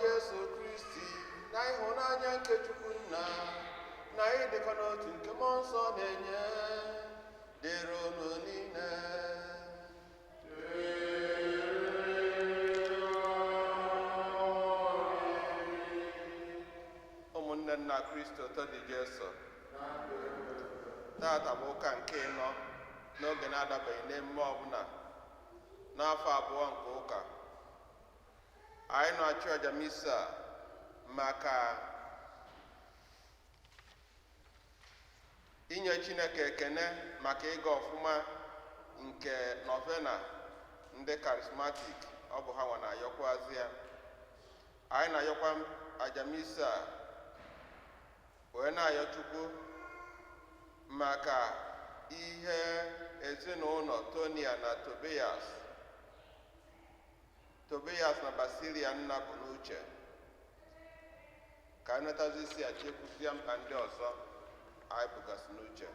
Jesu Kristi na ịhụnanya nke Chukwu Nna na ịdịkọ n'otu nke Mmụọ Nsọ na-enye dịrị unu niile. Ụmụnne nna Kristi ụtọ dị Jesu, tata bụ ụka nke ịnọ n'oge na-adabeghị n'emume ọbụla n'afọ abụọ nke ụka. Anyị na-achụ aja misa maka inye Chineke ekene maka ịga ọfụma nke novena ndị karismatik. Ọ bụ ha nwa na-ayọkwazi ya. Anyị na-ayọkwa aja misa wee na-ayọ Chukwu maka ihe ezinụlọ Tonia na Tobias na Basilia nna bụ n'uche, ka anyị netazi isi ya chekwuzie mkpa ndị ọzọ anyị bụgasị n'uche.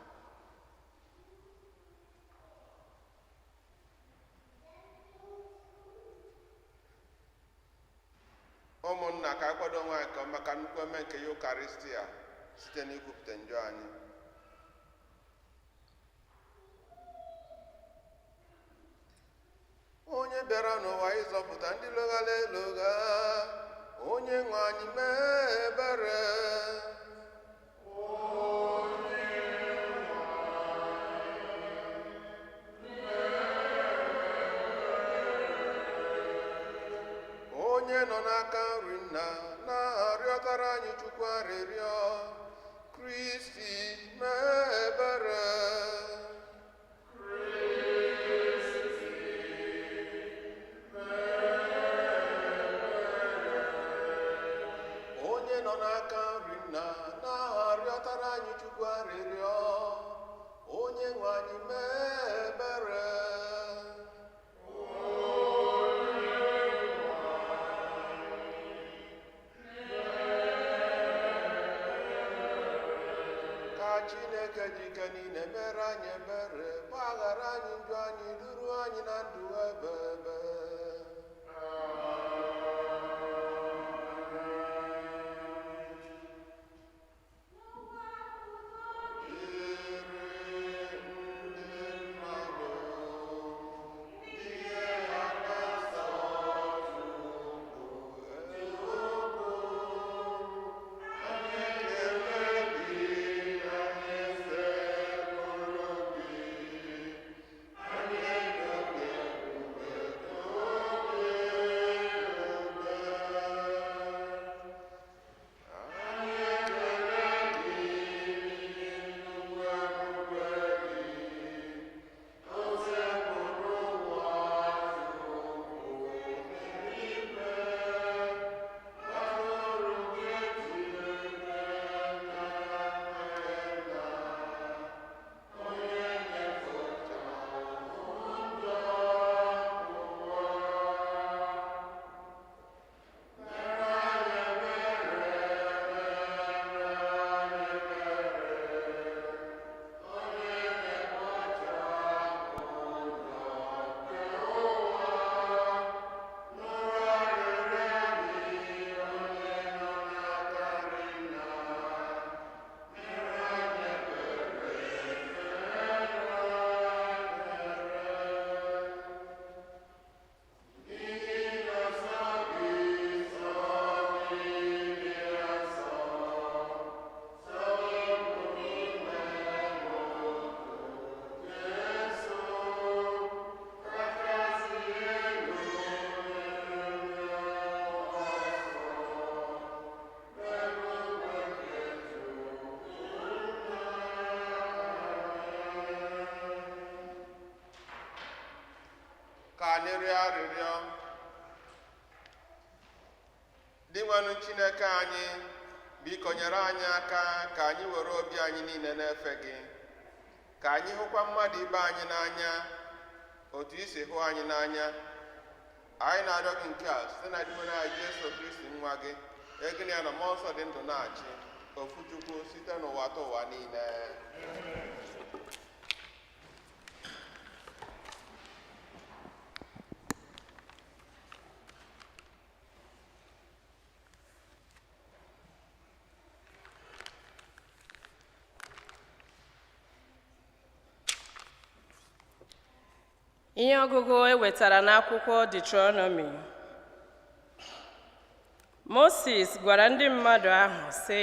Ụmụnna, ka anyị kwado nwaanyị ka maka nnukwu eme nke Eucharistia site n'ikwupụta njọ anyị. Onye bịara n'ụwa ịzọpụta ndị loghala elogha, onye nwe anyị mee ebere. Onye nọ n'aka nri Nna na-arịọtara anyị Chukwu arịrịọ, Kristi mee ebere. Onye nọ n'aka nri Nna na-arịọtara anyị Chukwu arịrịọ, onye nwe anyị mee ebere. Chineke jike niile mere anyị ebere, gbaghara anyị njọ anyị, duru anyị na ndụ ebe ebe. Ka anyị rịọ arịrịọ. Dị nwanụ Chineke anyị, biko nyere anyị aka ka anyị were obi anyị niile na-efe gị, ka anyị hụkwa mmadụ ibe anyị n'anya otu isi hụ anyị n'anya. Anyị na-arịọ gị nke a site na Diwe anyị Jesu Kristi nwa gị, egịnị ya na Mmụọ Nsọ dị ndụ na-achị, ofu Chukwu site n'ụwa ta ụwa niile. Ihe ọgụgụ ewetara n'akwụkwọ Deuteronomy. Moses gwara ndị mmadụ ahụ sị,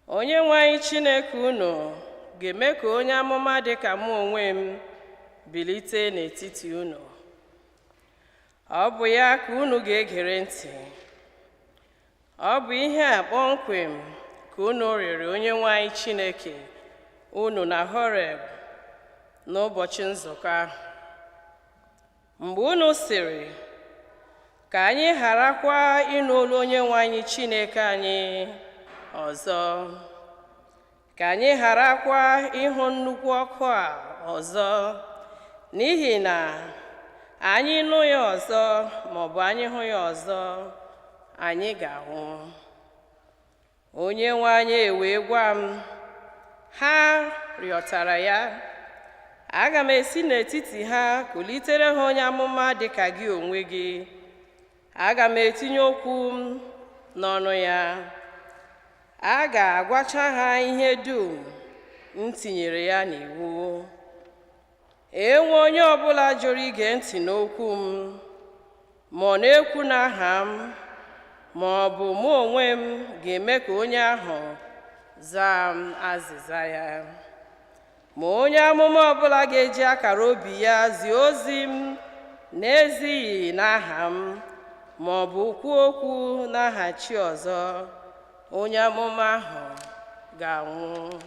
Onyenwe anyị Chineke unu ga-eme ka onye amụma dị ka mụ onwe m bilite n'etiti unu. Ọ bụ ya ka unu ga-egere ntị. Ọ bụ ihe a kpọmkwem ka unu rịọrọ Onyenwe anyị Chineke unu na Horeb n'ụbọchị nzukọ ahụ. Mgbe unu sịrị, ka anyị gharakwa ịnụ olu Onyenwe anyị Chineke anyị ọzọ, ka anyị gharakwa ịhụ nnukwu ọkụ a ọzọ, n'ihi na anyị nụ ya ọzọ maọbụ anyị hụ ya ọzọ, anyị ga-anwụ. Onyenwe anyị ewee gwa m, ha rịọtara ya, aga m esi n'etiti ha kulitere ha onye amụma dị ka gị onwe gị. Aga m etinye okwu m n'ọnụ ya. A ga-agwacha ha ihe dum m tinyere ya n'iwu. Enwe onye ọbụla jụrụ ige ntị n'okwu m, ma ọ na-ekwu n'aha m, ma ọ bụ mụ onwe m ga-eme ka onye ahụ zaa m azịza ya. Ma onye amụma ọbụla ga-eji akara obi ya zie ozi m n'ezighị n'aha m, ma ọ bụ kwuo okwu n'aha chi ọzọ, onye amụma ahụ ga-anwụ.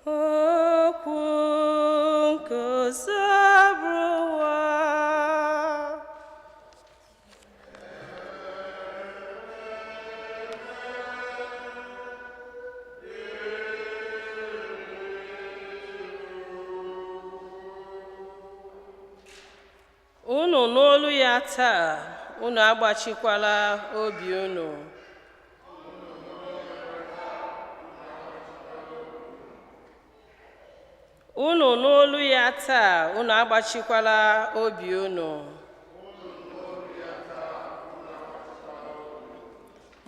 Okwu nke Oziọma. Unu n'olu ya taa, unu agbachikwala obi unu. Unu n'olu ya taa, unu agbachikwala obi unu.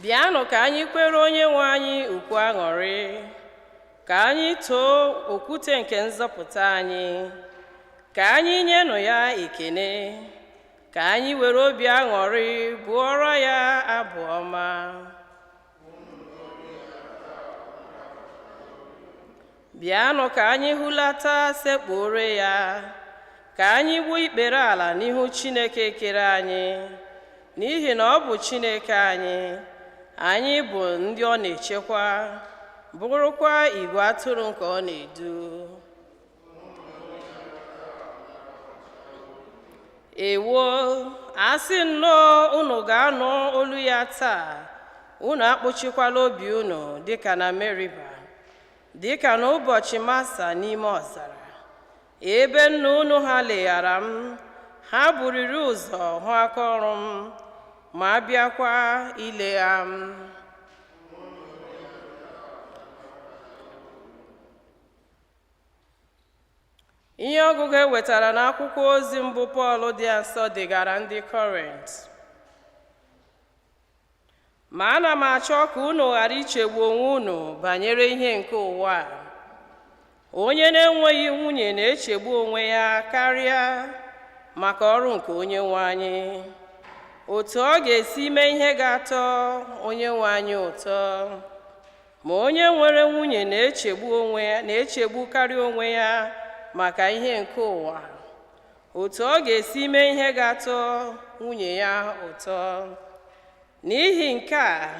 Bịanụ ka anyị kwere Onyenwe anyị ukwu aṅụrị, ka anyị too okwute nke nzọpụta anyị, ka anyị nyenụ ya ekele, ka anyị were obi aṅụrị bụọrọ ya abụ ọma. Bịanụ ka anyị hụlata sekpụrụ ya, ka anyị gbuo ikpere ala n'ihu Chineke kere anyị, n'ihi na ọ bụ Chineke anyị. Anyị bụ ndị ọ na-echekwa, bụrụkwa igwe atụrụ nke ọ na-edu. Ewo, asị nnọọ unu ga-anụ olu ya taa, unu akpụchikwala obi unu dịka na Meriba, dịka n'ụbọchị Masa n'ime ọzara, ebe nna unu ha leghara m. Ha buriri ụzọ hụ aka ọrụ m, ma bịakwa ilegha m. Ihe ọgụgụ ewetara n'akwụkwọ ozi mbụ Pọl dị nsọ degara ndị Kọrint. Ma ana m achọ ka unu ghara ichegbu onwe unu banyere ihe nke ụwa a. Onye na-enweghị nwunye na-echegbu onwe ya karịa maka ọrụ nke Onyenwe anyị, otu ọ ga-esi mee ihe ga-atọ Onyenwe anyị ụtọ. Ma onye nwere nwunye na-echegbukarị onwe ya maka ihe nke ụwa, otu ọ ga-esi mee ihe ga-atọ nwunye ya ụtọ. N'ihi nke a,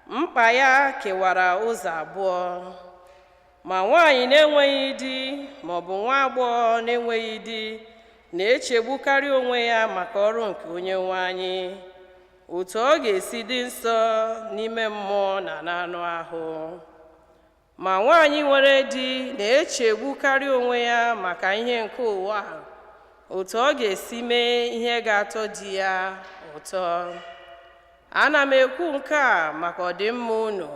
mkpa ya kewara ụzọ abụọ. Ma nwaanyị na-enweghị di maọbụ nwa agbọghọ na-enweghị di na-echegbukarị onwe ya maka ọrụ nke Onyenwe anyị, otu ọ ga-esi dị nsọ n'ime mmụọ na n'anụ ahụ. Ma nwaanyị nwere di na-echegbukarị onwe ya maka ihe nke ụwa, otu ọ ga-esi mee ihe ga-atọ di ya ụtọ. Ana m ekwu nke a maka ọdịmma unu.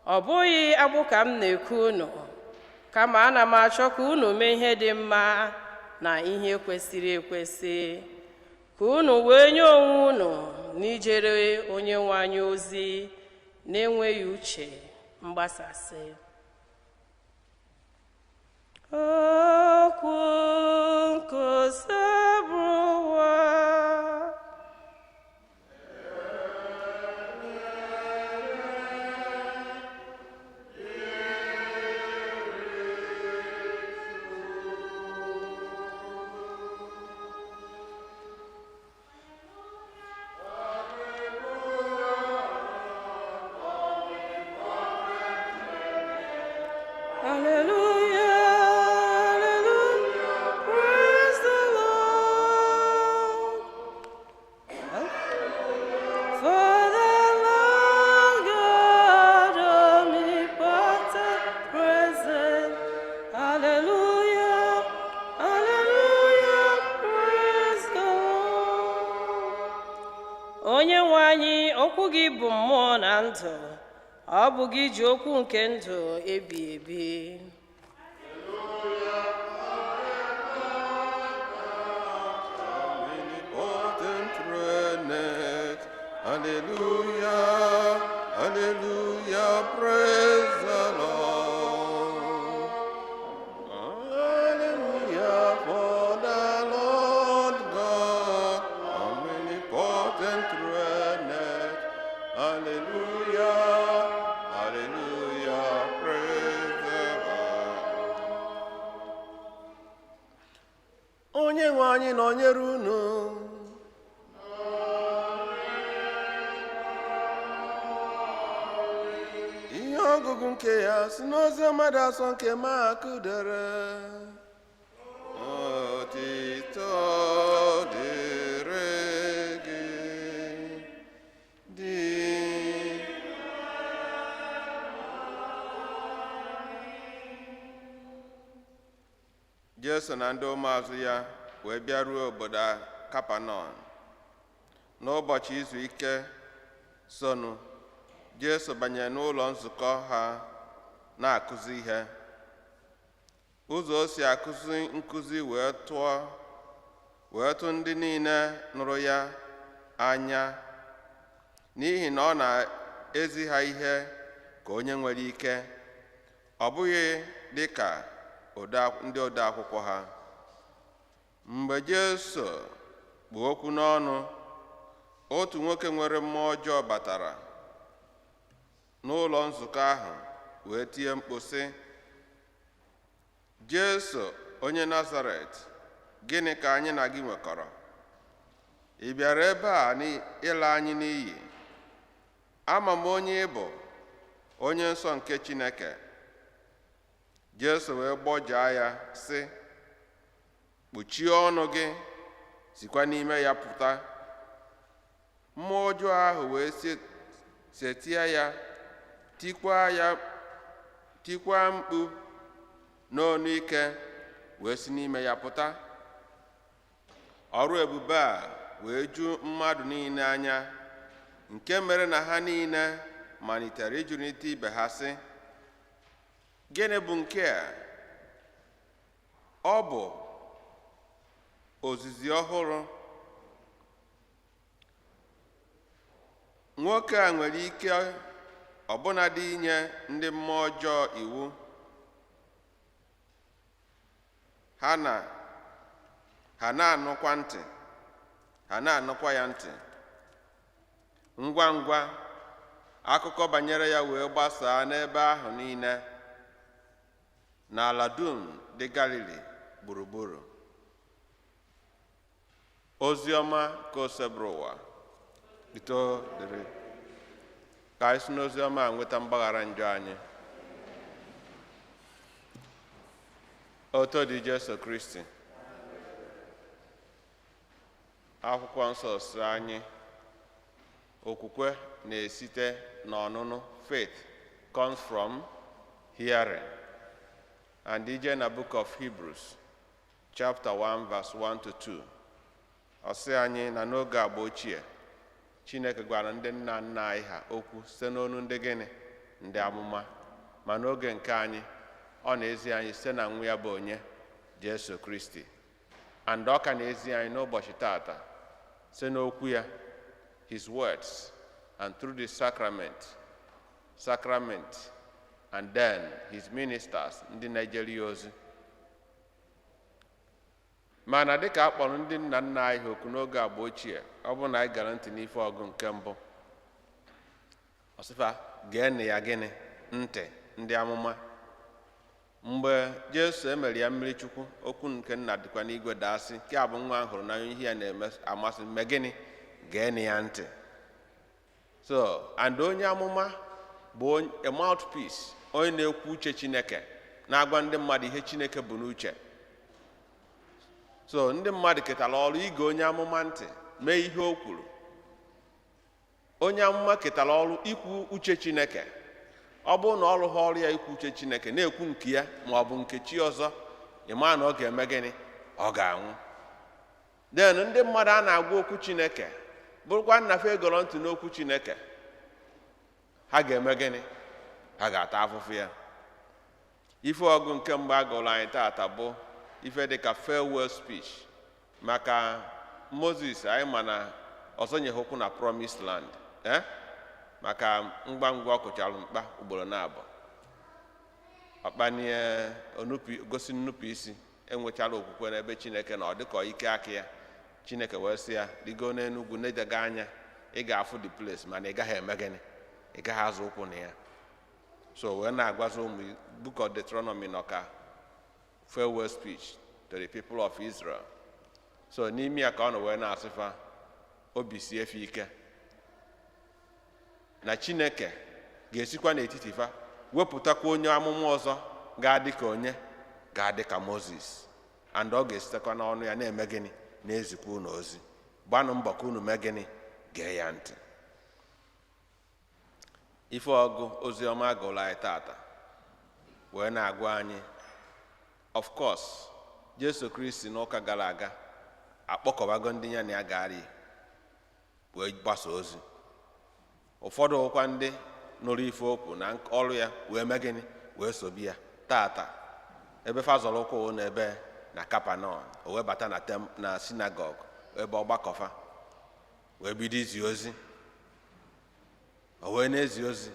Ọ bụghị agbụ ka m na-ekwu unu, kama ana m achọ ka unu mee ihe dị mma na ihe kwesịrị ekwesị, ka unu wee nye onwe unu n'ijere Onyenwe anyị ozi na-enweghị uche mgbasasị. okwu nkụzibụ ụwa. Onye nwe anyị, okwu gị bụ mmụọ na ndụ, ọ bụ gị ji okwu nke ndụ ebi ebi. Hallelujah, hallelujah, praise the Lord. Hallelujah for the Lord God, omnipotent reigneth. Hallelujah, hallelujah, praise the Lord. Onye nwe anyị nọnyere unu. Ọgụgụ nke ya si n'ozi mmadụ asọ nke Mak dere. Otito dịrị gị dị. Jesu na ndị ụmụazụ ya wee bịaruo obodo Kapanọm. N'ụbọchị izu ike sonu, Jesu banyere n'ụlọ nzukọ ha na-akụzi ihe. Ụzọ o si akụzi nkụzi wee tụ ndị niile nụrụ ya anya, n'ihi na ọ na-ezi ha ihe ka onye nwere ike, ọ bụghị dị ka ndị ode akwụkwọ ha. Mgbe Jesu kpu okwu n'ọnụ, otu nwoke nwere mmụọ ọjọọ batara n'ụlọ nzukọ ahụ wee tie mkpu sị, Jesu onye Nazaret, gịnị ka anyị na gị nwekọrọ? Ị bịara ebe a ịla anyị n'iyi? Ama m onye ị bụ, onye nsọ nke Chineke. Jesu wee gbọjaa ya sị, kpuchie ọnụ gị, sikwa n'ime ya pụta. Mmụọ ọjọọ ahụ wee setie ya, tikwaa mkpu n'ọnụ ike, wee si n'ime ya pụta. Ọrụ ebube a wee ju mmadụ niile anya, nke mere na ha niile malitere ịjụrịta ibe ha sị, gịnị bụ nke a? Ọ bụ ozizi ọhụrụ. Nwoke a nwere ike ọbụnadị inye ndị mmụọ ọjọọ iwu, ha na-anụkwa ya ntị. Ngwa ngwa akụkọ banyere ya wee gbasaa n'ebe ahụ niile, n'ala dum dị Galili gburugburu. Ozi ọma ka o sebụrụ ụwa. Ito dịrị ka anyị si n'ozi ọma a nweta mgbaghara njọ anyị. Oto dị Jesu Kristi. Akwụkwọ nsọ si anyị, okwukwe na-esite n'ọnụnụ. Faith comes from hearing. And ije na book of Hebrews chapter 1 verse 1 to 2, ọ sị anyị na n'oge agba ochie Chineke gwara ndị nna nna anyị ha okwu site n'onu ndị gịnị? Ndị amụma. Ma n'oge nke anyị, ọ na-ezi anyị site na nwa ya bụ onye? Jesu Kristi. And ọ ka na-ezi anyị n'ụbọchị tata site n'okwu ya, his words, and through the sacrament, and then his ministers, ndị na-ejere ya ozi. mana dịka a kpọrọ ndị nna nna anyị oku n'oge agba ochie, ọ bụ na anyị gara ntị n'ife ọgụ nke mbụ, ọsịfa geenụ ya gịnị ntị ndị amụma. Mgbe Jesu emere ya mmiri chukwu, okwu nke nna dịkwa n'igwe daasị, nke a bụ nwa ahụ hụrụ n'anya, ihe ya na-eme amasị, mme gịnị geenụ ya ntị. So and onye amụma bụ a mouthpiece, onye na-ekwu uche Chineke, na-agwa ndị mmadụ ihe Chineke bụ n'uche. So ndị mmadụ ketara ọrụ ige onye amụma ntị, mee ihe o kwuru. Onye amụma ketara ọrụ ikwu uche Chineke. Ọ bụrụ na ọ rụghị ọrụ ya ikwu uche Chineke, na-ekwu nke ya ma ọ bụ nke chi ọzọ, ịma na ọ ga-eme gịnị, ọ ga-anwụ. Den ndị mmadụ a na-agwa okwu Chineke, bụrụkwa nnafe egoro ntị n'okwu Chineke, ha ga-eme gịnị, ha ga-ata afụfụ ya. Ife ọgụ nke mgbe a gụrụ anyị taata bụ ife dịka farewell speech maka Moses. Anyị ma na ọzọ nyeghị okwu na promised land, maka ngwa ọ kụchara mkpa ugboro na-abụ, ọkpanie gosi nnupụ isi, enwechara okwukwe n'ebe Chineke na ọ dịka ike aka ya. Chineke wee sị ya, rigo n'enugwu nedega anya, ị ga-afụ the place, mana ị gaghị eme gịnị, ị gaghị azụ ụkwụ na ya. So wee na-agwazi ụmụ Book of Deuteronomy nọka farewell speech to the people of Israel. So n'ime ya ka ọ nọ wee na-asịfa obi sie efe ike na Chineke ga-esikwa n'etiti fa wepụtakwa onye amụma ọzọ ga-adị ka onye, ga-adị ka Moses, and ọ ga-esitekwa n'ọnụ ya na-eme gịnị, na-ezikwa unu ozi. Gbanụ mbọ ka unu mee gịnị, gee ya ntị. Ife ọgụ ozi ọma gụrụ anyị taata wee na-agwa anyị, of course Jesu Kristi n'ụka gara aga akpọkọbago ndị ya na ya gari wee gbasa ozi. Ụfọdụ ụkwa ndị nụrụ ife okwu na ọrụ ya wee mee gịnị, wee sobi ya. Taata ebe fazọrọ ụkwụ na ebe na Kapanọm, o wee bata na sinagọg ebe ọgbakọfa wee bido izi ozi. O wee na-ezi ozi,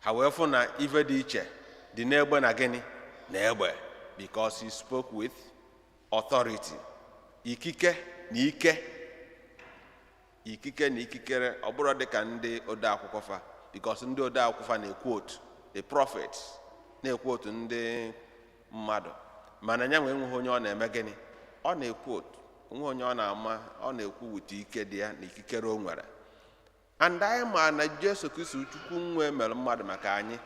ha wee fụ na ife dị iche dị n'egbe na gịnị, na egbe, because he spoke with authority, ikike na ike. Ikike na ikikere ọ bụrụ dịka ndị ode akwụkwọ fa, because ndị ode akwụkwọ fa na-ekwu otu the prophets, na-ekwu otu ndị mmadụ, mana ya nwee nweghị onye ọ na-eme gịnị, ọ na-ekwu otu nwe onye ọ na-ama, ọ na-ekwu wute ike dị ya na ikikere o nwere. And anyị ma na Jesu Kristi Chukwu nwe mere mmadụ maka anyị,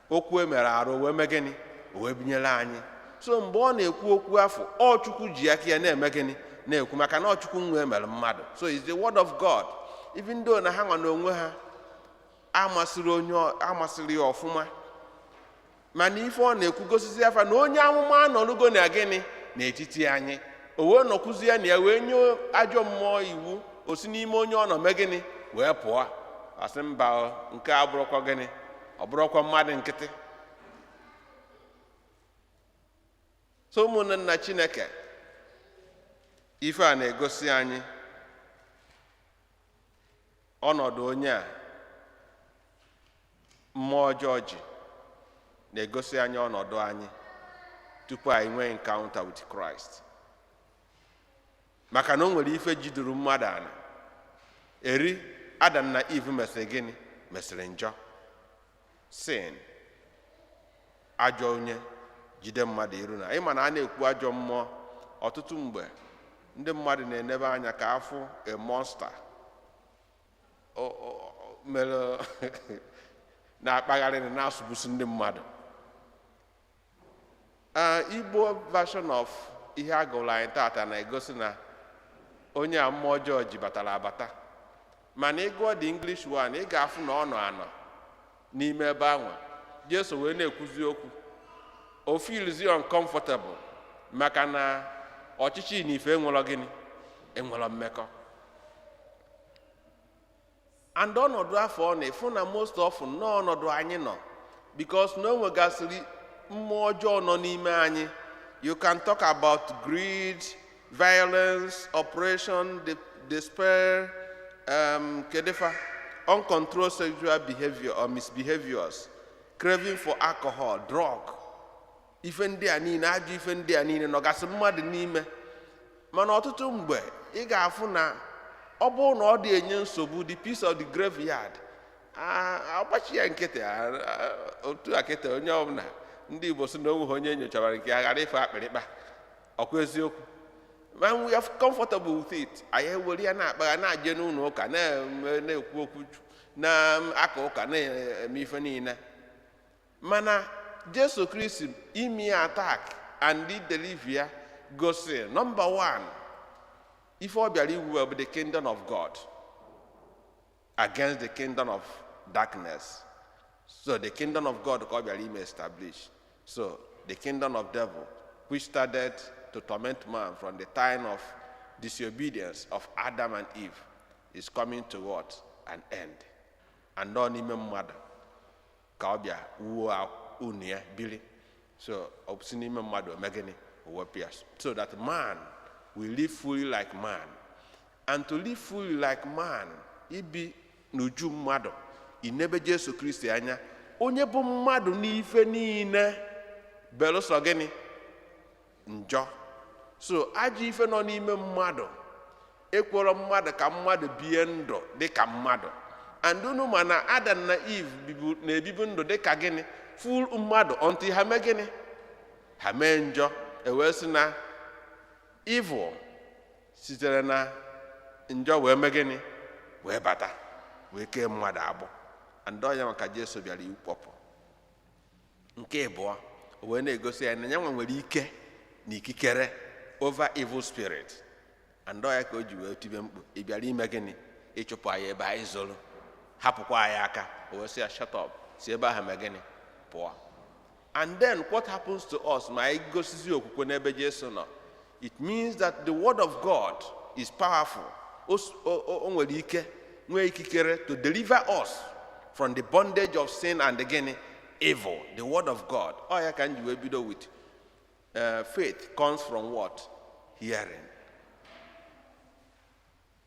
okwu emere arụ wee mee gịnị, wee binyere anyị. So mgbe ọ na-ekwu okwu afọ, ọ Chukwu ji aka ya na-eme gịnị, na-ekwu, maka na ọ Chukwu nwe mere mmadụ. So it's the word of God, even though na ha nwa n'onwe ha amasịrị ya ọfụma, mana ife ọ na-ekwu gosisi afa na onye amụma anọlugo na gịnị n'etiti anyị. O wee nọkwuzi ya na ya wee nye ajọ mmụọ iwu, o si n'ime onye ọ nọ mee gịnị, wee pụọ. Asị mba, nke a bụrụkwa gịnị, ọ bụrụkwa mmadụ nkịtị. So ụmụnne nna Chineke, ife a na-egosi anyị ọnọdụ onye a mmụọ ọjọọ ji, na-egosi anyị ọnọdụ anyị tupu anyị nwee encounter with Christ. Maka na o nwere ife jiduru mmadụ ana. Adam na Eve mesịrị gịnị, mesịrị njọ, sin, ajọ onye jide mmadụ iru na. Ịma na a na-ekwu ajọ mmụọ, ọtụtụ mgbe ndị mmadụ na-enebe anya ka afụ a monster mere na-akpagharị na na-asụbusi ndị mmadụ. Igbo version of ihe a gụrụ anyị taata na-egosi na onye a mmụọ ọjọọ ji batara abata, mana ịgụọ the English one, ị ga-afụ na ọ nọ anọ n'ime ebe ahụ. Jesu wee na-ekwuzi okwu, o feels uncomfortable maka na ọchịchị na ife enwere gịnị, enwere mmekọ. And ọnọdụ afọ ọ na-efu na most often n'ọnọdụ anyị nọ, because na o nwegasịrị mmụọ ọjọọ nọ n'ime anyị. You can talk about greed, violence, oppression, despair, uncontrolled sexual behavior or misbehaviors, craving for alcohol, drug. Ife ndị a niile, ajọ ife ndị a niile nọgasị mmadụ n'ime, mana ọtụtụ mgbe ị ga-afụ na ọ bụrụ na ọ dị enye nsogbu the peace of the graveyard agbachi ya nkịtị otu akịtị onye ọbụla ndị Igbo si na onwe ha onye nyochara nke ya ghara ife akpịrịkpa ọkwa eziokwu. When we are comfortable with it, anyị ewere ya na-akpagha na-aje n'ụlọ ụka na-ekwu okwu na-aka ụka na-eme ife niile, mana Jesu Kristi imi attack and deliver ya gosi number one ife ọ bịara iwu bụ the kingdom of God against the kingdom of darkness. So the kingdom of God ka ọ bịara ime establish. So the kingdom of devil which started to torment man from the time of disobedience of Adam and Eve is coming to what? An end. And not n'ime mmadụ ka ọ bịa wuo unu ya biri. So ọ si n'ime mmadụ omegini owepịa, so that man will live fully like man. And to live fully like man, ibi n'uju mmadụ inebe Jesu Kristi anya, onye bụ mmadụ n'ife niile belụsọ gịnị? Njọ. So ajọ ife nọ n'ime mmadụ ekworo mmadụ ka mmadụ bie ndụ dị ka mmadụ. And unu ma na Adam na Eve na-ebibu ndụ dị ka gịnị? Full mmadụ until ha mee gịnị? Ha mee njọ. Ewee sị na evil sitere na njọ wee mee gịnị? Wee bata wee kee mmadụ agbụ. And onye maka Jesu bịara ikpọpụ. Nke abụọ wee na-egosi ya na ya nwere ike na ikikere over evil spirit. And onye ka o ji wee tibe mkpu ị bịara ime gịnị? Ịchụpụ anyị ebe anyị zoro, hapụkwa anyị aka. O wee sị ya shut up, si ebe ahụ mee gịnị? Pụọ. And then what happens to us ma anyị gosizi okwukwe n'ebe Jesu nọ? It means that the word of God is powerful. O nwere ike nwee ikikere to deliver us from the bondage of sin and again evil. The word of God. Oh, ya can you be with faith comes from what? Hearing.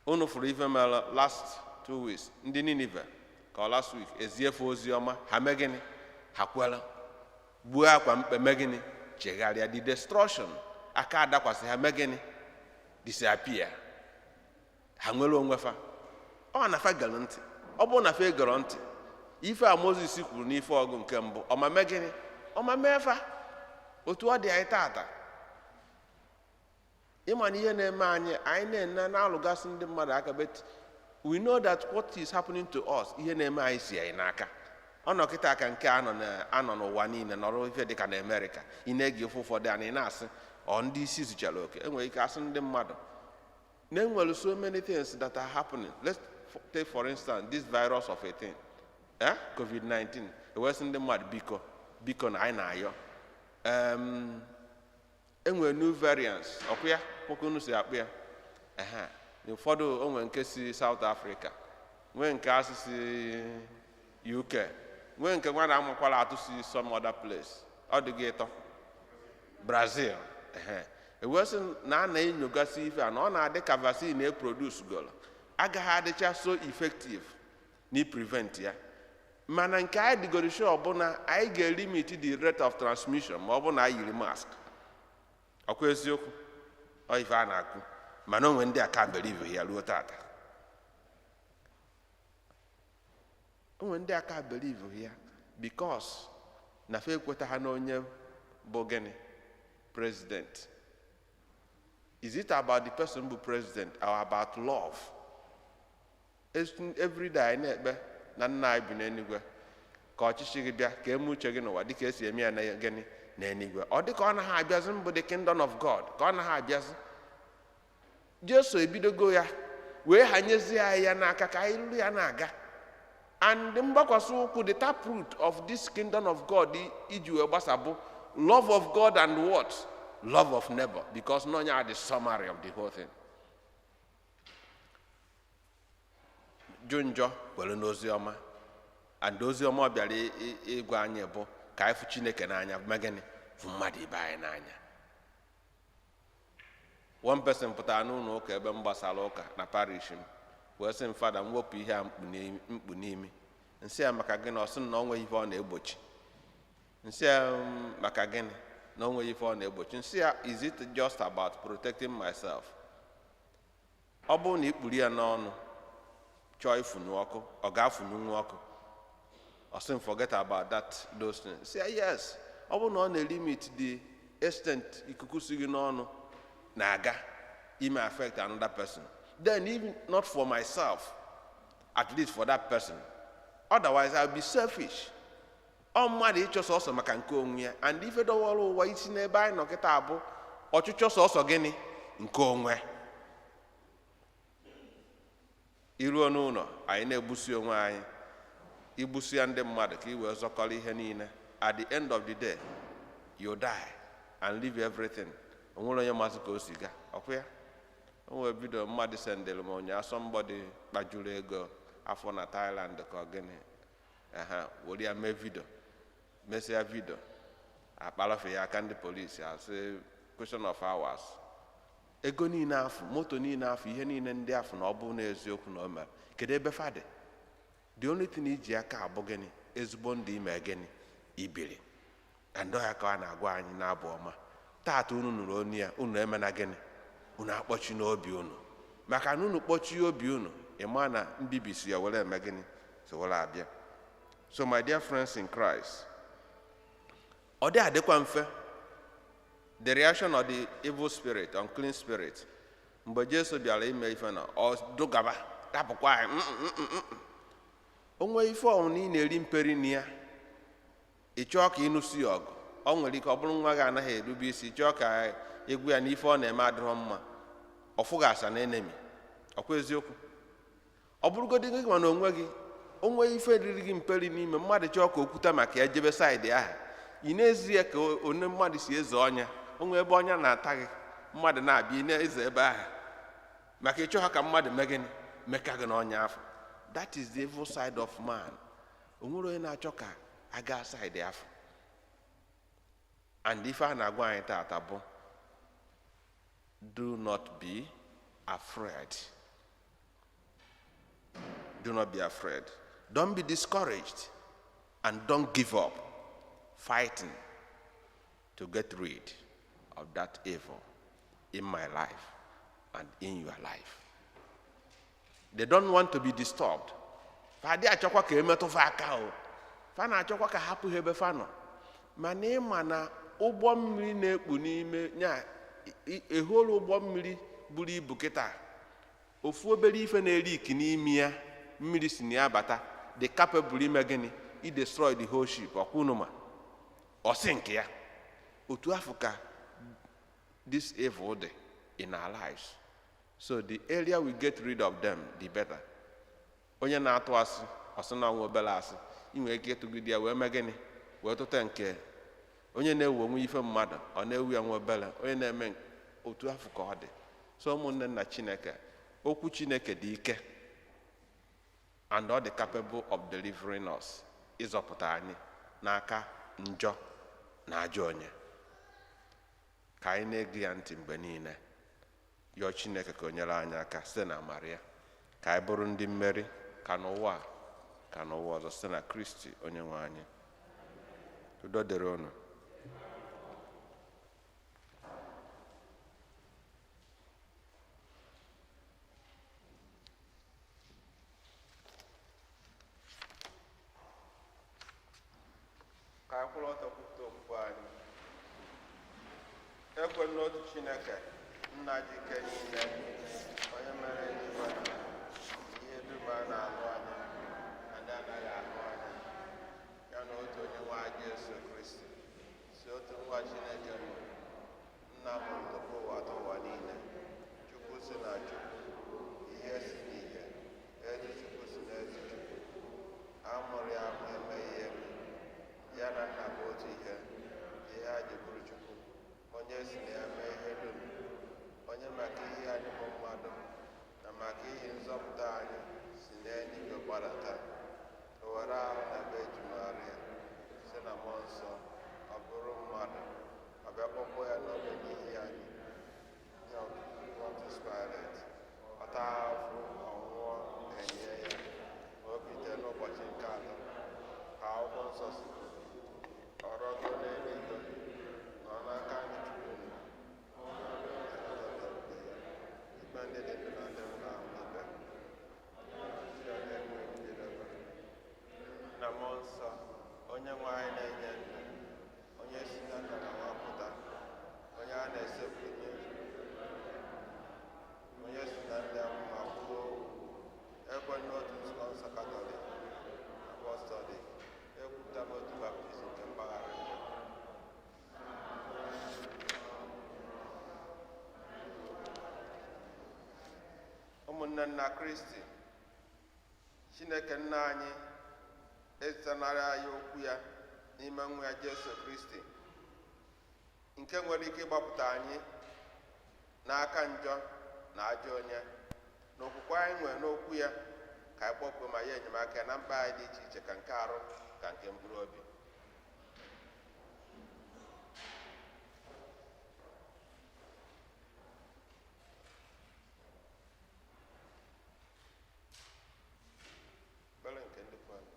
Unu for even last 2 weeks ndị Nineveh ka last week eziefe ozi ọma ha megini ha kwela gbuo akwa mkpe megini chegharịa. The destruction aka adakwasị ha megini disappear. Ha nwere onwe fa. Ọ na-afa gere ntị. Ọ bụ na fa egere ntị ife a Moses kwuru n'ife ọgụ nke mbụ ọma megini ọma mefa otu ọ dị anyị tata. Ịma na ihe na-eme anyị na-alụgasị ndị mmadụ aka, but we know that what is happening to us ihe na-eme anyị si anyị n'aka. Ọ nọ kịta aka nke anọ n'ụwa niile nọrọ ife dịka na Amerịka. Ị na-ege ofe ụfọdụ anyị na-asị ọ ndị isi zuchara oke. Enwere ike asị ndị mmadụ na enwere so many things that are happening. Let's take for instance this virus of 18 COVID-19. Ewesị ndị mmadụ biko na anyị na-ayọ enwere new variants ọkụ ya nwoke unu si akpụ ya ụfọdụ onwe nke si South Africa, nwee nke asị si UK, nwee nke nwa na-amakwala atụ si some other place. Ọ dị gị ịtọ Brazil. Ewesị na a na-enyogasị ife a na ọ na-adị ka vaccine e-produce golo agaghị adịcha so effective na prevent ya, mana nke anyị dịgoro sure bụ na anyị ga-limit the rate of transmission ma ọ bụ na anyị yiri mask. Ọkwa eziokwu ọ ife a na-akụ, mana onwe ndị aka believe ya ruo tata. Onwe ndị aka believe ya because na fe ekweta ha na onye bụ gịnị president. Is it about the person bụ president or about love? Every day anyị na-ekpe na nna anyị bi n'eluigwe ka ọchịchị gị bịa ka eme uche gị n'ụwa dịka esi eme ya na gịnị n'eluigwe. Ọ dịka ọ naghị abịazi mbụ the kingdom of God ka ọ naghị abịazi. Jesu ebidogo ya wee hanyezie anyị ya n'aka ka anyị lụrụ ya na-aga. And mgbakwasị ụkwụ the taproot of this kingdom of God iji wee gbasabụ love of God and what? Love of neighbor, because no are the summary of the whole thing. Junjo kwere n'ozi ọma, and ozi ọma bịara ịgwa anyị bụ ka anyị fụ Chineke n'anya megịnị fụ mmadụ ibe anyị n'anya. One person pụtara n'ụlọ ụka ebe m gbasara ụka na parish m wee sị m fada m wepụ ihe a mkpu n'imi. Nsị ya maka gịnị? Ọ sị na ọ nwe ihe ọ na-egbochi. Nsị ya maka gịnị? no way for an see, is it just about protecting myself? Obon Ipuria non joy funuoko or gafunuoko. Or some forget about those things. Say yes. Obon on a limit the extent ikukusugi no naga, it may affect another person. Then even not for myself, at least for that person. Otherwise I'll be selfish. Mmadụ ịchọsọ ọsọ maka nke onwe ya, and ife dọwọrọ ụwa isi n'ebe anyị nọ kịta abụ ọchịchọ sọsọ gịnị nke onwe. Iruo n'ụlọ anyị na-egbusi onwe anyị, igbusi ya ndị mmadụ ka i wee zọkọrọ ihe niile. At the end of the day, you die and leave everything. Onwere onye mazị ka o si ga ọkwa ya. O nwere vidio mmadụ sendịrị m ụnyaahụ, somebody kpajuru ego afọ na Thailand ka ọ gịnị were ya mee vidio. Mesia video, a palafe ya can the police, as a question of hours. Ego ni enough, moto ni enough, ihe ni ndị afọ na ọbụ na eziokwu na ọma. Kedu ebe fade? The only thing iji aka abụ gịnị, ezigbo ndị ime gịnị, ibili. And ya ka na agwa anyị na abụ ọma. Taata unu nụrụ onu ya, unu eme na gịnị, unu akpọchi n'obi unu. Maka na unu kpọchi obi unu, ịma na mbibi si ya were eme gịnị, so were abịa. So my dear friends in Christ, or they are the reaction of the evil spirit, unclean spirit. But Jesus be allowed me if or do gaba tapokwa. Onwe ife oni na-eri mperi nia. Ịchọ ka ịnụ si ọgụ. O nwere ike ọ bụrụ nwa ga anaghị erube isi, ịchọ ka egwu ya n'ife ọ na-eme adịrọ mma. Ọfụga asa na enemy. Ọkwa eziokwu. Ọ bụrụgodị gị ma na onwe gị, onwe ife riri gị mperi n'ime mmadụ chọọ ka okwuta maka ya jebe side ahụ. Ị na-ezie ka onye mmadụ si eze ọnya, onwe ebe ọnya na-ata gị, mmadụ na-abịa ị na-eze ebe ahụ maka ịchọ ha ka mmadụ megịnị meka gị n'ọnya afọ. That is the evil side of man. Onwere onye na-achọ ka aga side afọ. And ife a na-agwa anyị taata bụ, do not be afraid. Do not be afraid. Don't be discouraged and don't give up fighting to get rid of that evil in my life and in your life. They don't want to be disturbed. Fadi achọkwa ka emetụfa aka o. Fa na-achọkwa ka hapụ ebe fa nọ. Mana ịma na ụgbọ mmiri na-ekpu n'ime nya eholu ụgbọ mmiri buru ibu kịta. Ofu obere ife na-eri iki n'ime ya, mmiri si na ya bata, the capable ime gịnị, i destroy the whole ship ọkwụnụma. Or sink ya. Otu Africa, this evil day in our lives. So the earlier we get rid of them, the better. Onye na-atụ asị, ọsị na nwa obele asị, inwe ike tụgide ya wee mee gịnị, wee tụta nke onye na-ewu onwe ife mmadụ, ọ na-ewu ya nwa obele, onye na-eme otu afọ ka ọ dị. So ụmụnne na Chineke, okwu Chineke dị ike, and all the capable of delivering us, ịzọpụta anyị n'aka njọ na ajọ onye. Ka anyị na-ege ya ntị mgbe niile, yọọ Chineke ka o nyere anyị aka site na amara ya, ka anyị bụrụ ndị mmeri ka n'ụwa ka n'ụwa ọzọ site na Kristi onye nwe anyị. Udo dịrị unu. Ka anyị kwụrụ ọtọ kwupụta okwukwe anyị. Ekwe n'otu Chineke, nna ji ike niile, onye mere eluigwe na ihe dum a na-ahụ anya na ndị anaghị ahụ anya, ya na otu onye nwe anyị Jesu Kristi, si otu nwa Chineke bụ nna mụrụ tupu ụwa atọ ụwa niile, Chukwu si na Chukwu, ihe si n'ihe, ezi Chukwu si n'ezi Chukwu, a mụrụ ya amụ emeghị ihe eme, ya na nna bụ otu ihe, ihe a ji bụrụ Chukwu, onye si na ya mee ihe dum, onye maka ihe anyị bụ mmadụ na maka ihe nzọpụta anyị si n'eluigwe gbadata, o were ahụ na ebe ejimara si na mmụọ nsọ ọ bụrụ mmadụ, ọ bịa kpọkpọ ya n'obe n'ihi anyị, nye Pontius Pilate, ọ taa ahụhụ, ọnwụọ, enye ya, o bite n'ụbọchị nke atọ, ka akwụkwọ nsọ si ọrụ ọkụ n'eluigwe, nọ na ndị dị ndụ na ndị nwụrụ anwụ ikpe. Na mmụọ nsọ, onye nwe anyị na-enye ndụ, onye si na nna na nwa pụta, onye a na-esepụrụ onye si na ndị ahụ ma kwuo ekwe n'otu nzukọ nsọ Katọlik Apọstọlik, ekwupụta n'otu baptizim nke mgbaghara njọ. Ụmụnne nna Kristi, Chineke nna anyị ezitanara anyị okwu ya n'ime nwa ya Jesu Kristi, nke nwere ike ịgbapụta anyị n'aka njọ na ajọ onye. N'okwukwe anyị nwere n'okwu ya ka anyị kpọkuo ma ya enyemaka na mkpa anyị dị iche iche, ka nke arụ ka nke mkpụrụ obi. Ekpere nke ndị kwere.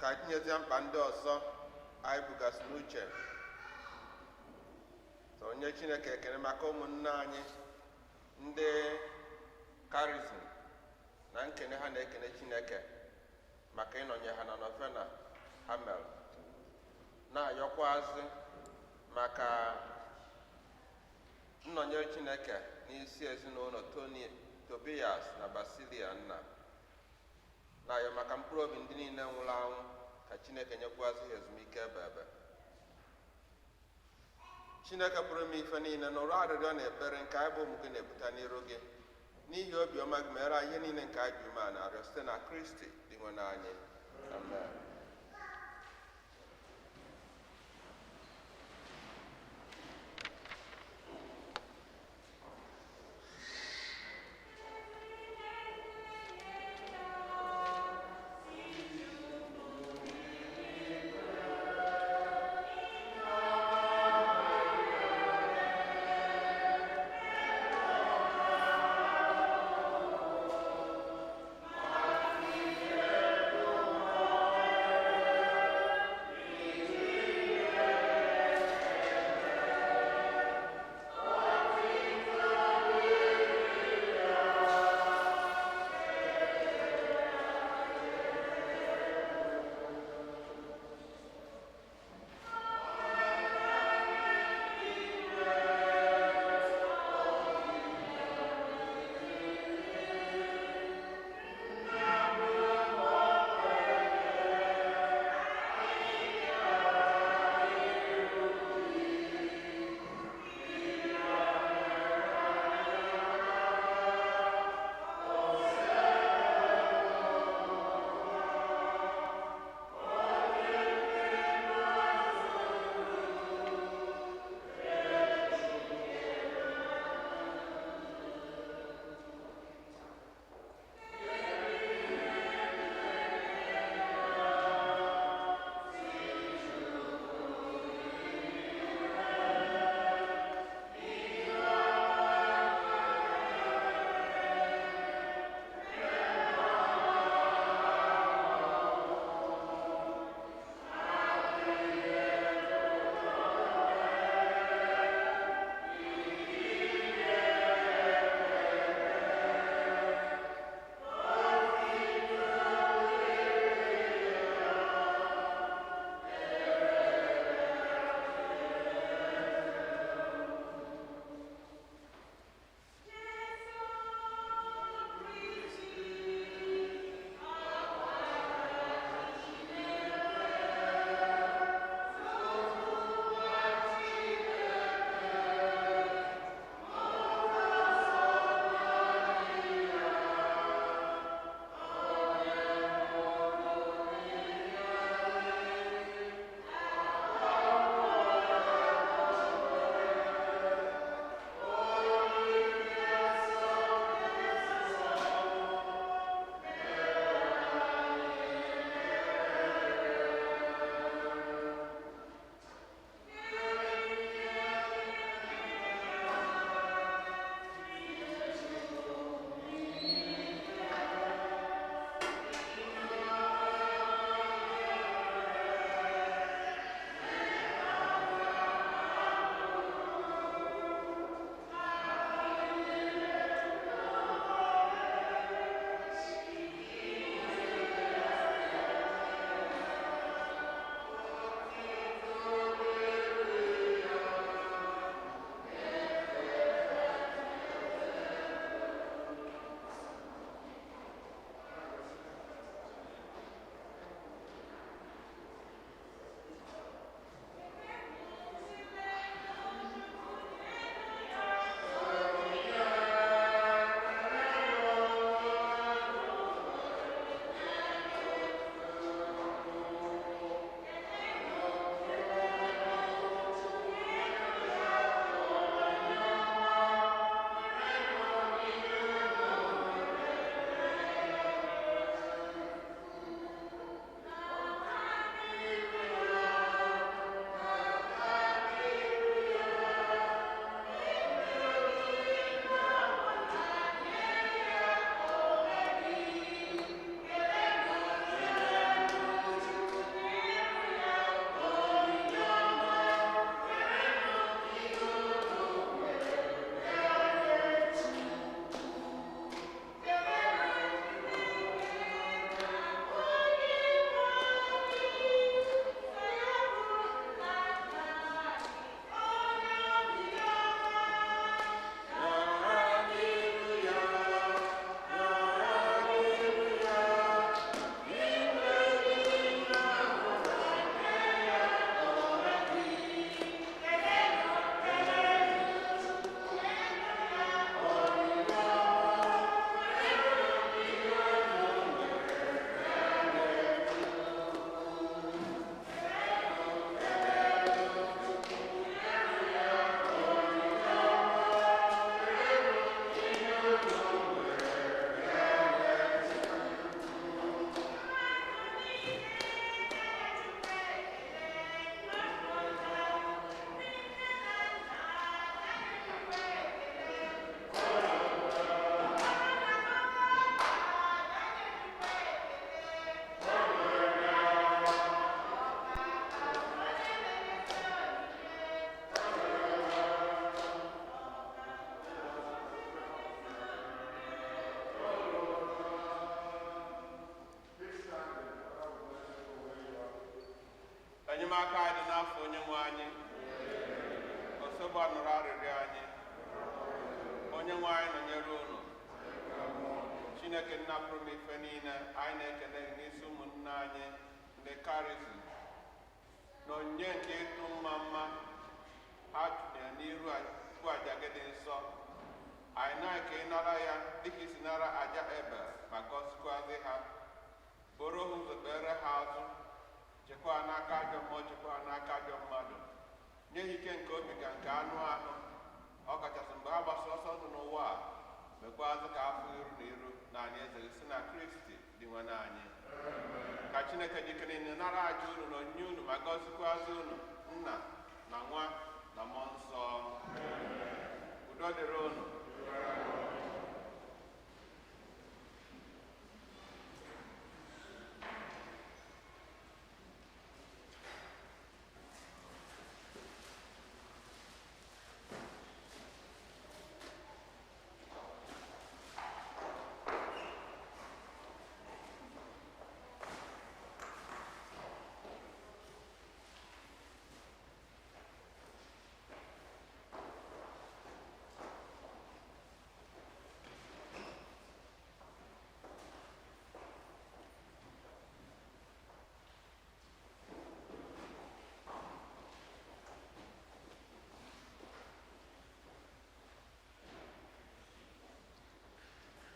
Ka anyị tinyezie mkpa ndị ọzọ anyị bugasị n'uche. Onye Chineke ekele maka ụmụnne anyị ndị karizm na nkene ha na-ekene Chineke maka ịnọnye ha na novena ha mere, na-ayọkwazị maka nnọnyere Chineke n'isi ezinụlọ Tony, Tobias na Basilia nna, na-ayọ maka mkpụrụ obi ndị niile nwụrụ anwụ ka Chineke nyekwazị ha ezumike ebe. Chineke pụrụ ime ife niile, nụrụ arịrịọ na ekpere nke anyị bụ ụmụ gị na-ebute n'iru gị, n'ihi obiọma gị mere ihe niile nke anyị ji ume a na-arịọ site na Kristi dị nwe n'anyị. Amen. enyemaka anyị dị n'afọ onye nwe anyị osogbu nụrụ arịrịọ anyị onye nwe anyị nọnyere unu Chineke nna pụrụ m ife niile anyị na-ekele gị n'isi ụmụnne anyị ndị Parish na onyinye nke ịtụ mma ha tụnyere n'iru tupu aja gị dị nsọ anyị na-eke ịnara ya dịka isi nara aja ebe ma gọzikwazi ha bụrụ ha ụzọ kpere ha azụ chekwaa n'aka ajọ mmụọ chekwaa n'aka ajọ mmadụ nye ha ike nke obi ka nke anụ ahụ ọ kachasị mgbe ha gbasara ọsọ ndụ n'ụwa a mekwazị ka afọ iru na iru na anyị eze si na Kristi dị nwe anyị ka Chineke dike niile nara aja unu na onyinye unu ma gọzikwazị unu Nna na Nwa na Mmụọ Nsọ udo dịrị unu.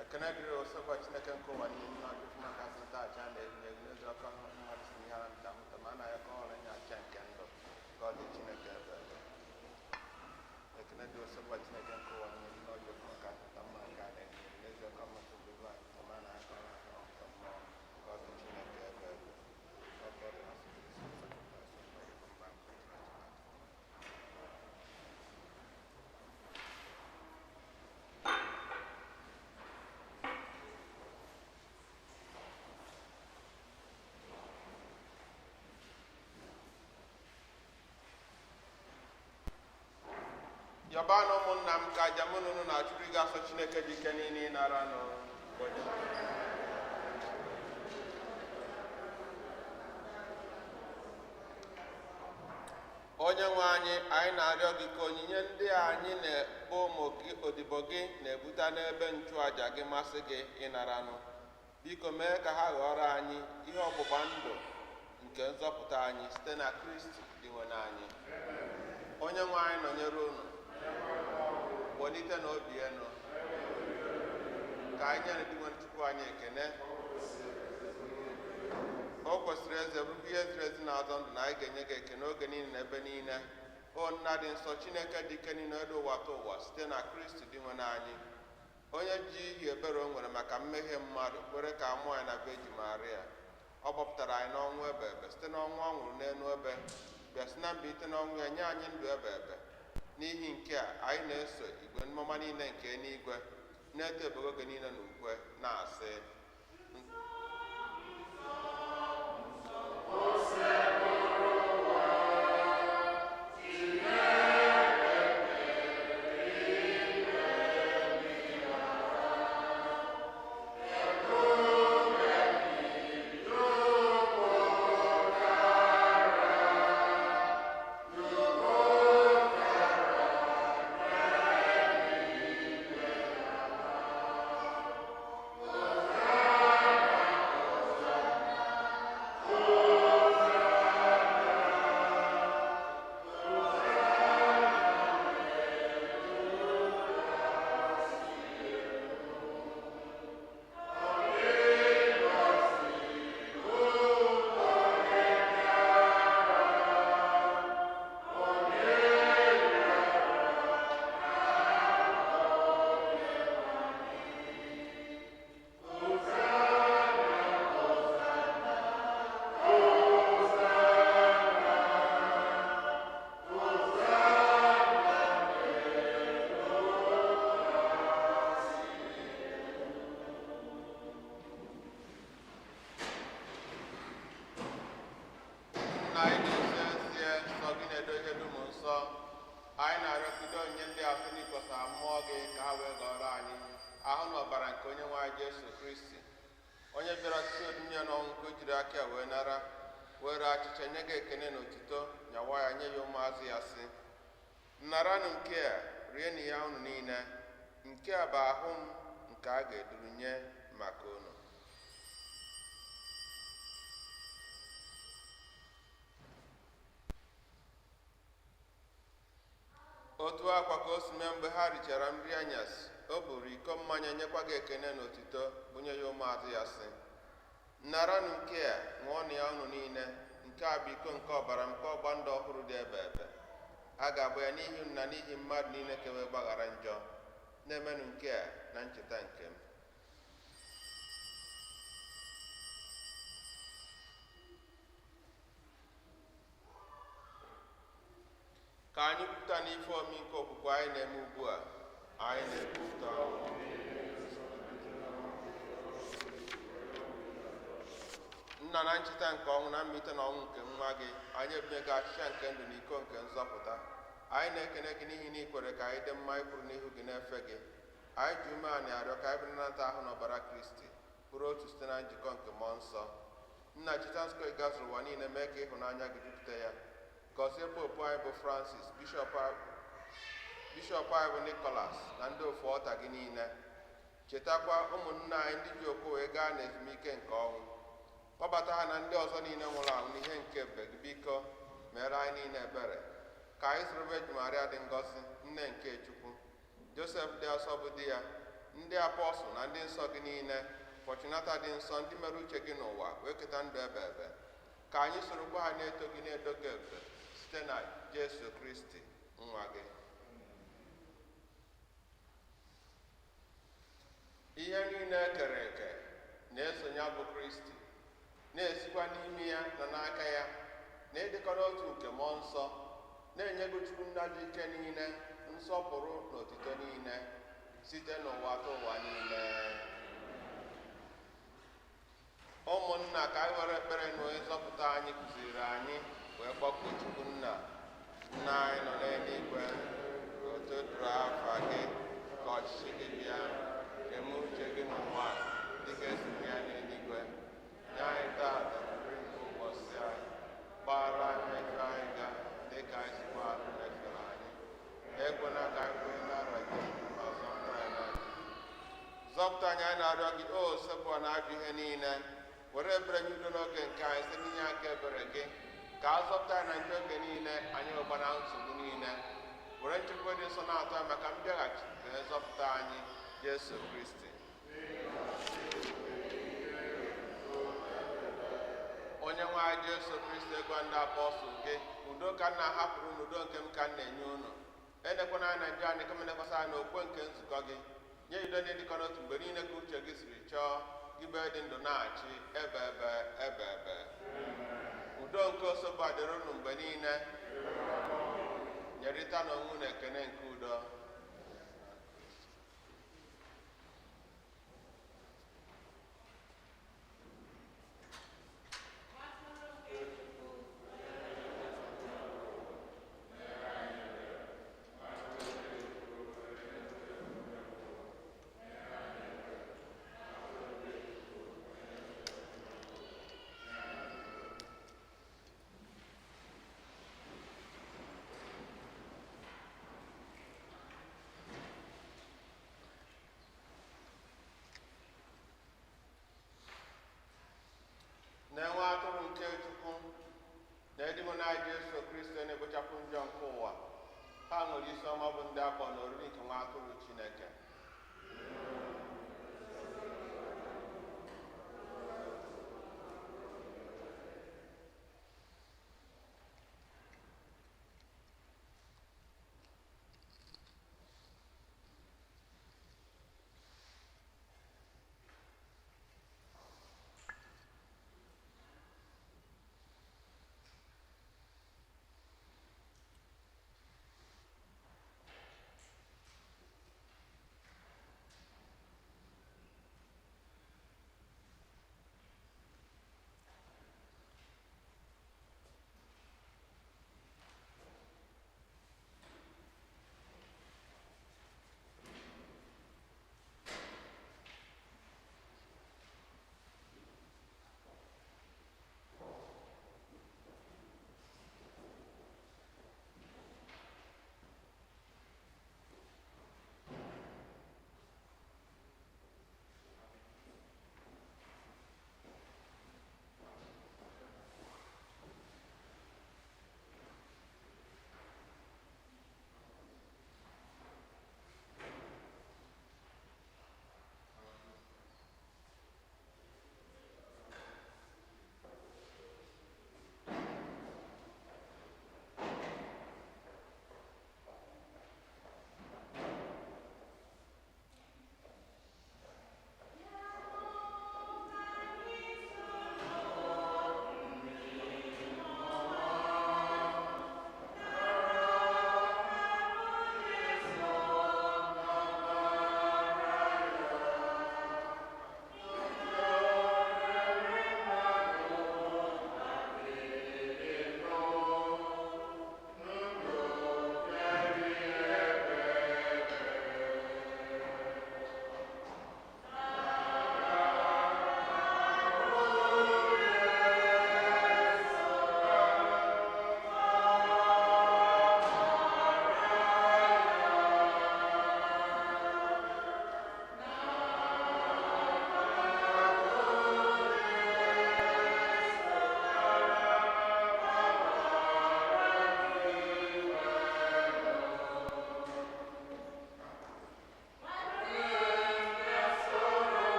Ekene dịrị osogbu Chineke nke ụwa niile na ọjọọ maka asịta aja na-enye ezi ọkụ mmadụ si ihe ara nta mụta ma a na-ya ka ọrụ nye aja nke ndụ ka ọ dị Chineke ebe ekene dịrị osogbu Chineke nke ụwa niile na ọjọọ maka asịta mmadụ ka a na-enye ezi ọkụ mmadụ bụ ebe anyị ma a na-ya ka ọrụ nye ọkụ mmụọ ka ọ dị Chineke ebe yọba na ụmụnna m ka aja mụ na unu na-achụrụ gị asọ Chineke dị ike niile ịnara nụ onye nwe anyị na-arịọ gị ka onyinye ndị anyị na-ekpo ụmụ gị odibo gị na-ebute n'ebe nchụaja gị masị gị ịnara nụ biko mee ka ha ghọrọ anyị ihe ọgbụgba ndụ nke nzọpụta anyị site na Kristi dị nwe anyị onye nwe anyị nọnyere unu welite na obi enu ka anyị nyere dị nwere Chukwu anyị ekene o kwesịrị eze bụrụ ihe ziri ezi na azọ ndụ na anyị ga-enye gị ekene oge niile na ebe niile o nna dị nsọ Chineke dị ike niile elu ụwa ta ụwa site na Kristi dị nwe anyị onye ji ihe ebere o nwere maka mmehie mmadụ kwere ka amụọ anyị na Virgin Maria ọ gbapụtara anyị n'ọnwụ ebe ebe site n'ọnwụ ọ nwụrụ n'elu ebe bịa si na mbilite n'ọnwụ ya nye anyị ndụ ebe ebe n'ihi nke a anyị na-eso igwe mmụọ niile nke eluigwe na-eto ebogo oge niile na ukwe na-asị anyị na-arịọgide onye ndị ahụ n'ịkwasa mmụọ gị ka ha wee gọrọ anyị ahụ na ọbara nke onye nwe anyị Jesu Kristi onye bịara site onyinye n'ọnwụ nke o jiri aka wee nara were achịcha nye gị ekene na otuto, nyawa ya nye ya ụmụazụ ya sị, naranụ nke a, rienụ ya unu niile, nke a bụ ahụ m nke a ga-eduru nye maka unu. Otu akwa ka o si mee mgbe ha richara nri anyasị, o buru iko mmanya nyekwa gị ekene na otuto, bunye ya ụmụazụ ya sị, naranụ nke a, ṅụọnụ ya unu niile, nke a bụ iko nke ọbara m, nke ọgba ndụ ọhụrụ dị ebe ebe. A ga-agba ya n'ihi unu na n'ihi mmadụ niile ka wee gbaghara njọ. Na-emenụ nke a na ncheta nke m. Ka anyị kwupụta n'ife omiko okwukwe anyị na-eme ugbu a. Anyị na-ekwupụta Nna, na ncheta nke ọnwụ na mmalite na ọnwụ nke nwa gị, anyị ebunye gị achịcha nke ndụ na iko nke nzọpụta. Anyị na-ekene gị n'ihi na ikwere ka anyị dị mma ịkwụrụ n'ihu gị na-efe gị. Anyị ji ume anyị arịọ ka anyị bụrụ nata ahụ n'ọbara Kristi, bụrụ otu site na njikọ nke mmụọ nsọ. Nna, cheta nzukọ ị gazuru ụwa niile, mee ka ịhụnanya gị jupụta ya. Gọzie popu anyị bụ Francis, bishọp anyị bụ Nicholas na ndị ofu ọta gị niile. Chetakwa ụmụnna anyị ndị ji okwu wee gaa n'ezumike nke ọnwụ. Kpọbata ha na ndị ọzọ niile nwụrụ anwụ n'ihe nke ebube gị. Biko mere anyị niile ebere. Ka anyị soro Virgin Maria dị ngọzi, nne nke Chukwu, Josef dị asọ bụ di ya, ndị apọstụl na ndị nsọ gị niile, Fọchunata dị nsọ, ndị mere uche gị n'ụwa wee keta ndụ ebe ebe. Ka anyị sorokwa ha na-eto gị na-edo gị efe site na Jesu Kristi nwa gị. Ihe niile ekere eke na-esonye bụ Kristi, na-esikwa n'ime ya na n'aka ya, na-edekọ n'otu nke mmụọ nsọ, na-enye gị Chukwu nna dị ike niile, nsọpụrụ na otuto niile, site n'ụwa ta ụwa niile. Ụmụnna, ka anyị were ekpere na onye nzọpụta anyị kụziri anyị wee kpọkuo Chukwu nna. Nna anyị nọ n'eluigwe, ka o todoro afa gị, ka ọchịchị gị bịa, ka eme uche gị n'ụwa dịka esi ya n'eluigwe. Nye anyị taata nri nke ụbọchị anyị, gbaghara anyị mmehie anyị ga dịka anyị sikwa ahụ mefere anyị. Ekwela ka anyị kwere n'ara gị, ọzọ nta anyị na anyị. Zọpụta anyị na-arịọ gị, o sepụ na ajọ ihe niile. Were ebere nye udo n'oge nke anyị site n'inye aka ebere gị, ka a zọpụta anyị na ndị oge niile anyị ụba na nsogbu niile. Were nchekwa dị nsọ na-atọ anyị maka mbịaghachi na nzọpụta anyị, Jesu Kristi. Onye nwe anyị Jesu Kristi, ego ndị apọstụl gị, udo ka nna hapụrụ n'udo nke m ka m na-enye unu. Edekwana anyị na njọ anyị, kama nekwasị anyị n'okwe nke nzukọ gị. Nye udo na-edikọ n'otu mgbe niile ka uche gị siri chọọ, gị bụ dị ndụ na-achị ebe ebe ebe ebe. Udo nke osogbu adịrị unu mgbe niile. Nyerịta n'onwe unu ekene nke udo. Na-enwe atụrụ nke Chukwu na edimo na Jesu Kristi na-ebochapụ njọ nke ụwa, ha ṅụrụ isi ọma bụ ndị akpọ na oriri nke nwa atụrụ Chineke.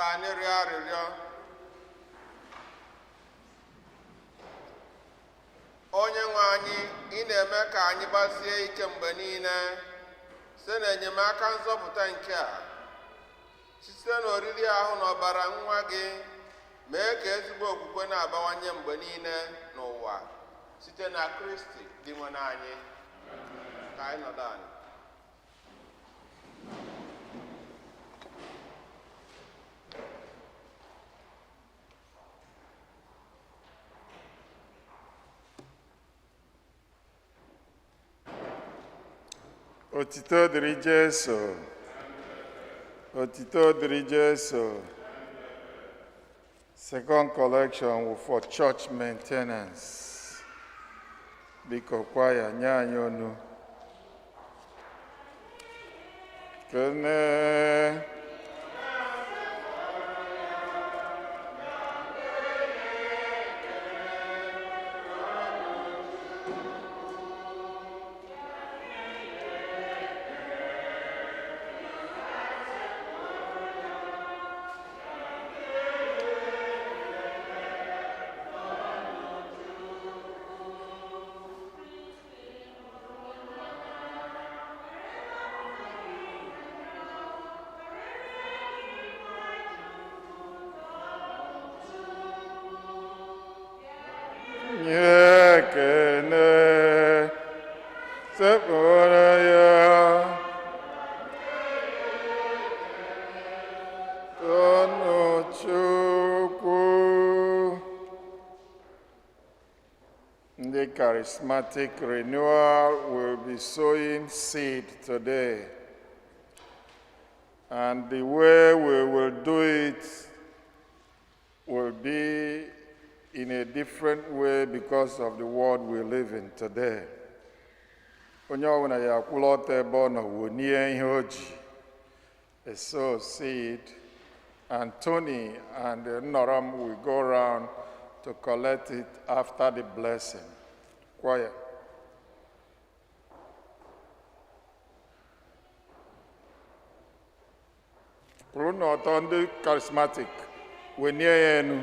Ka anyị rịọ arịrịọ. Onye nwe anyị, ị na-eme ka anyị gbasie ike mgbe niile site n'enyemaka nzọpụta nke a, site n'oriri ahụ na ọbara nwa gị, mee ka ezigbo okwukwe na-abawanye mgbe niile n'ụwa site na Kristi dị nwe anyị. Ka anyị nọdụ anyị. Otito dịrị Jesu. Otito dịrị Jesu. Second collection for church maintenance. Biko kwaya nye anyị onu. Kene. The charismatic renewal will be sowing seed today. And the way we will do it will be in a different way because of the world we live in today. Onye ọbụla ya akwụla ọtọ ebe ọ nọ wonie ihe o ji, sow seed, and Tony and Noram will go around to collect it after the blessing. Choir. Bruno Tondo charismatic. We near you.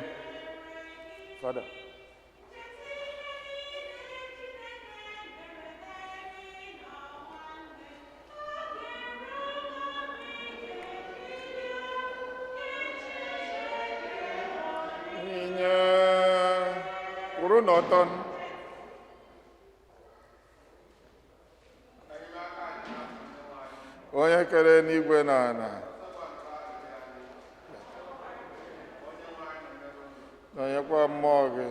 Father. Bruno Tondo. Onye kere n'igwe na ana. Onye kwa mmụọ gị.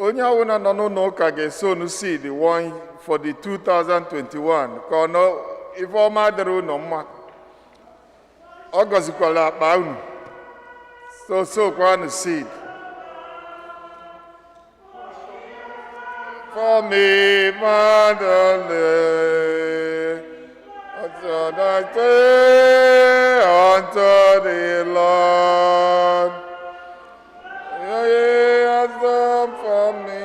Onye ọbụla nọ n'ụlọ ụka ga-esonu seed one for the 2021 ka ọ nọ ife ọma dịrị unu mma. Ọ gọzikwala akpa unu. So kwanu seed. For me, Madele, unto the Lord. For me,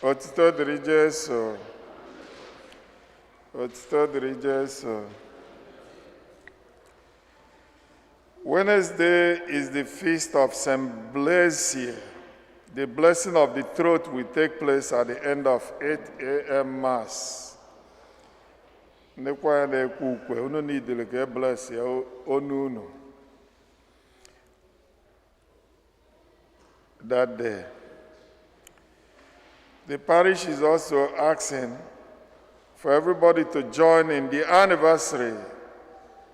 Otito dịrị Jesu. Otito dịrị Jesu. Wednesday is the feast of St. Blaise. The blessing of the throat will take place at the end of 8 a.m. Mass. Nekwa na-ekwu ukwe, unu niile ka bless ya onu unu. That day. The parish is also asking for everybody to join in the anniversary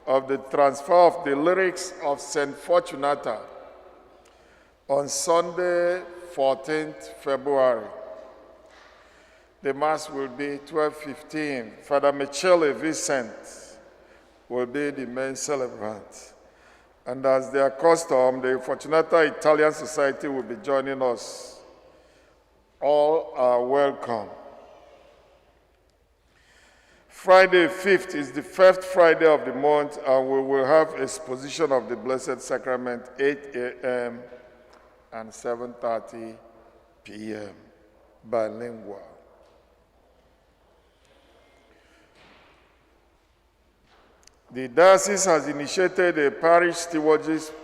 of the transfer of the lyrics of St. Fortunata on Sunday, 14th February. The Mass will be 12:15. Father Michele Vincent will be the main celebrant. And as their custom, the Fortunata Italian Society will be joining us. All are welcome. Friday 5th is the first Friday of the month, and we will have exposition of the Blessed Sacrament 8 a.m. and 7:30 p.m. bilingual. The diocese has initiated a parish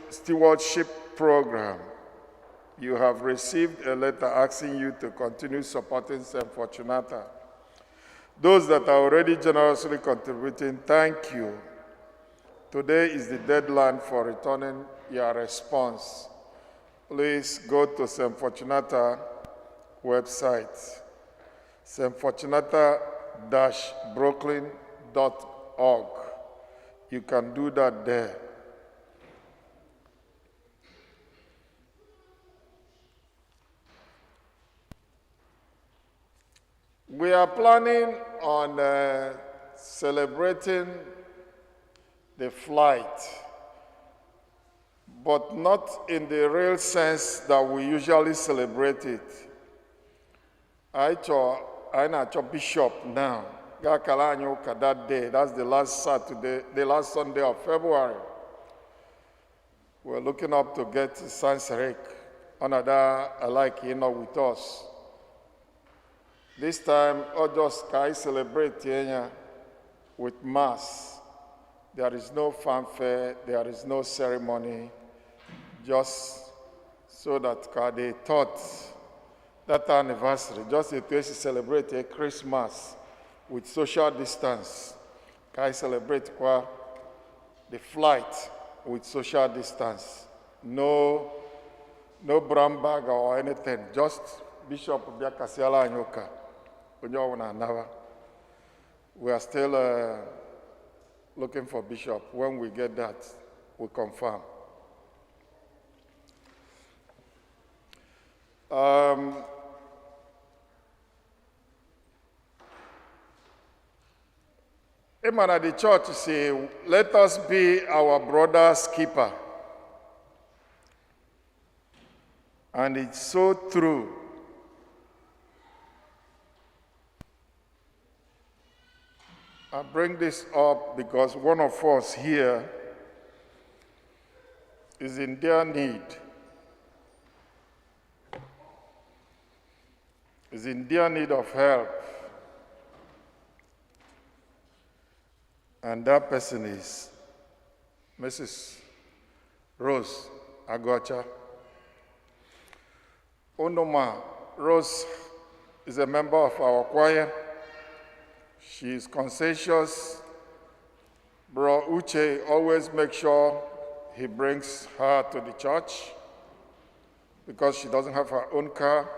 stewardship program. You have received a letter asking you to continue supporting St. Fortunata. Those that are already generously contributing, thank you. Today is the deadline for returning your response. Please go to St. Fortunata website, stfortunata-brooklyn.org. You can do that there. We are planning on celebrating the flight, but not in the real sense that we usually celebrate it. I know Bishop now. That day, that's the last Saturday, the last Sunday of February. We're looking up to get Saint-Ceric, another alike with us. This time, just Kai celebrate with Mass. There is no fanfare, there is no ceremony, just so that they thought that anniversary, just to celebrate a Christmas with social distance. Kai celebrate the flight with social distance. No brown bag or anything, just Bishop Biakasiala Anyoka. We are still looking for Bishop. When we get that, we confirm. Amen. At the church say, let us be our brother's keeper. And it's so true. I bring this up because one of us here is in their need. Is in their need of help. And that person is Mrs. Rose Agocha. Onoma Rose is a member of our choir. She is conscientious. Bro Uche always makes sure he brings her to the church because she doesn't have her own car.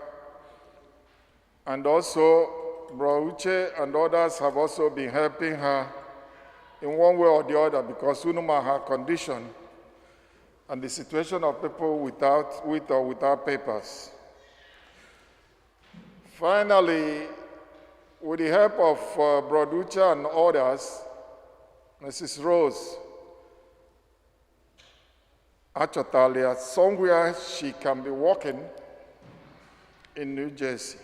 And also, Bro Uche and others have also been helping her in one way or the other because Unuma her condition and the situation of people with or without papers. Finally, with the help of Broducha and others, Mrs. Rose Achotalia, somewhere she can be working in New Jersey.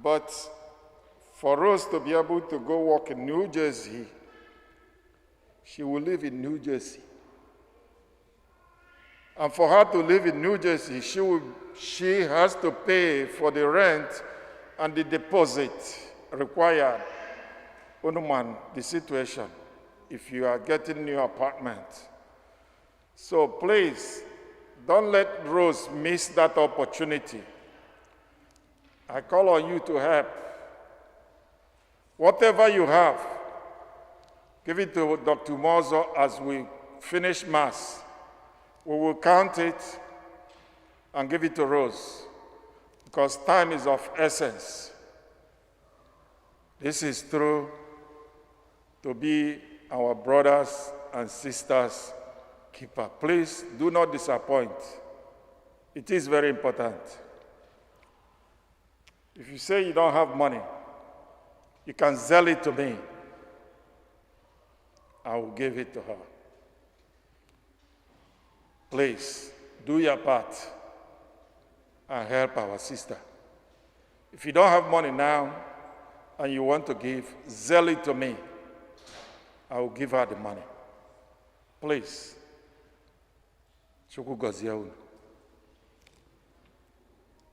But for Rose to be able to go work in New Jersey, she will live in New Jersey. And for her to live in New Jersey, she has to pay for the rent and the deposit required. Unuman, the situation if you are getting new apartment. So please, don't let Rose miss that opportunity. I call on you to help. Whatever you have, give it to Dr. Mozo as we finish Mass. We will count it and give it to Rose, because time is of essence. This is true to be our brothers and sisters keeper. Please do not disappoint. It is very important. If you say you don't have money, you can sell it to me. I will give it to her. Please, do your part and help our sister. If you don't have money now and you want to give, sell it to me. I will give her the money. Please. Chukwu gozie unu.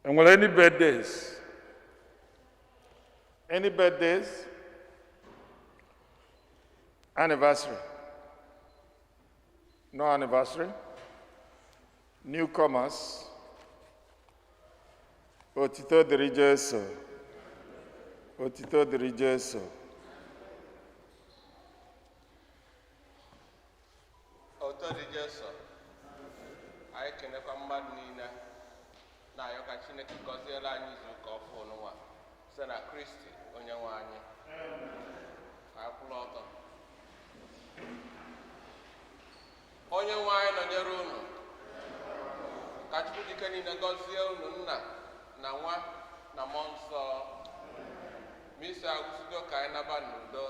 And will any birthdays? Any birthdays? Anniversary? No anniversary? Newcomers? Otito diri Jesu. Otito diri Jesu. Otito diri Jesu. Anyị kenekwa mmadụ niile na-ayọ ka Chineke gọziere anyị izu ụka ọfụ n'ụwa site na Kristi onye nwe anyị. Ka anyị kwụrụ ọtọ. Onye nwe anyị nọnyere unu. Ka Chukwu dike niile gọzie unu nna na nwa na mmụọ nsọ. Ma isi agwụsigo ka anyị naba n'udo.